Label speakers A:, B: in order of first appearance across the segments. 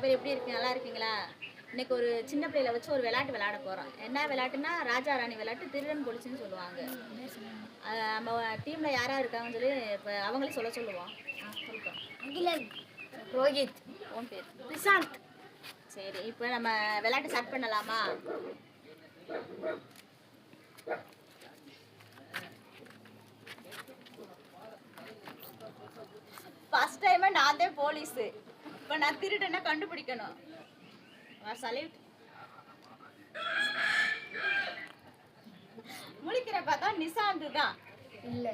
A: பேர் எப்படி இருக்கீங்க? நல்லா இருக்கீங்களா? இன்னைக்கு ஒரு சின்ன பிள்ளையில வச்சு ஒரு விளையாட்டு விளையாட போகிறோம். என்ன விளையாட்டுன்னா ராஜா ராணி விளையாட்டு, திருடன் போலீஸ்னு சொல்லுவாங்க. நம்ம டீமில் யார் யார் இருக்காங்கன்னு சொல்லி இப்போ அவங்களே சொல்லுவோம். சொல்லிட்டோம்.
B: அகிலன், ரோஹித்,
A: உன் பேர்
B: நிசாந்த்.
A: சரி, இப்போ நம்ம விளையாட்டு ஸ்டார்ட் பண்ணலாமா? ஃபர்ஸ்ட் டைம் நான் தான் போலீஸு. இப்போ நான் திருடனை கண்டுபிடிக்கணும். சல்யூட். முழிக்கிற பார்த்தா நிசாந்த் தான்.
B: இல்ல,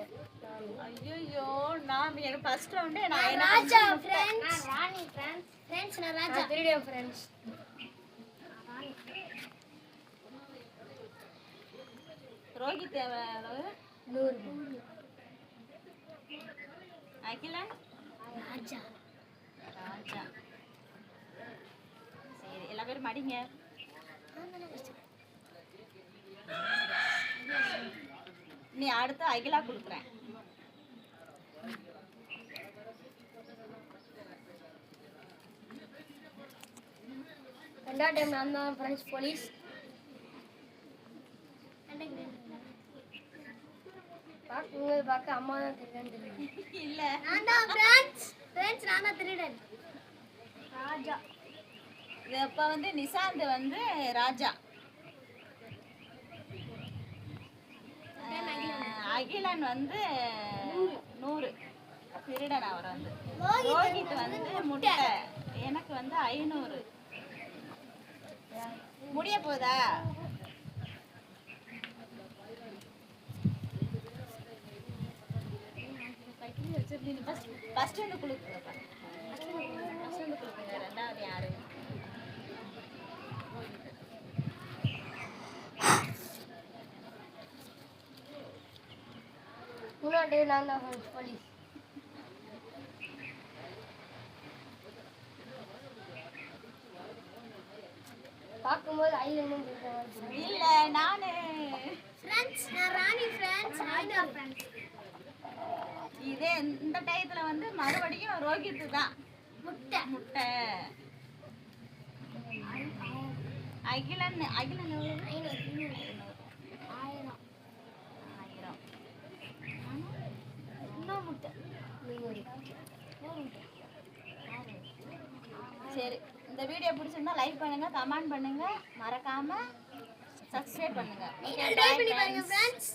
A: ஐயோ, நான் எனக்கு ஃபர்ஸ்ட் ரவுண்டே நான்
B: ராஜா ஃப்ரெண்ட்ஸ், ராணி ஃப்ரெண்ட்ஸ், நான் ராஜா திருடன் ஃப்ரெண்ட்ஸ்.
A: ரோஹித் எவ்வளவு?
B: 100.
A: அகிலன்
B: ராஜா.
A: ராஜா. சரி, எல்லா பேரும் மடிங்க. நீ அடுத்து அகிலா கொடுக்குறேன்.
B: ரெண்டாவது டைம் நான் தான் ஃப்ரெண்ட்ஸ் போலீஸ். பார்க்க அம்மா தான் திருடன்.
A: இல்ல,
B: நான் தான் ஃப்ரெண்ட்ஸ் நான் தான் திருடன். ராஜா.
A: இது இப்ப வந்து நிசாந்த் வந்து ராஜா, அகிலன் வந்து 100 திருடன். அவர் வந்து ரோஹித் வந்து முட்டை, எனக்கு வந்து 500. முடிய போதா? ஃபர்ஸ்ட் வந்து குளுக்குங்க. ஃபர்ஸ்ட் வந்து குளுக்குங்க. ரெண்டாவது யாரு?
B: மூணாவது நான் தான் போலீஸ். பார்க்கும்போது ஐலனும்
A: இல்ல, நானு
B: ஃப்ரெண்ட்ஸ். நான் ராணி ஃப்ரெண்ட்ஸ், ஐனா ஃப்ரெண்ட்ஸ்.
A: இதே இந்த டயத்துல வந்து மறுபடியும் ரோஹித் தான்.
B: முட்டை.
A: அகிலன்
B: 500.
A: 1000.
B: இன்னும் முட்டை 100.
A: சரி, இந்த வீடியோ பிடிச்சிருந்தா லைக் பண்ணுங்க, கமெண்ட் பண்ணுங்க, மறக்காம சப்ஸ்கிரைப் பண்ணுங்க.
B: நீங்க ட்ரை பண்ணி பாருங்க ஃப்ரெண்ட்ஸ்.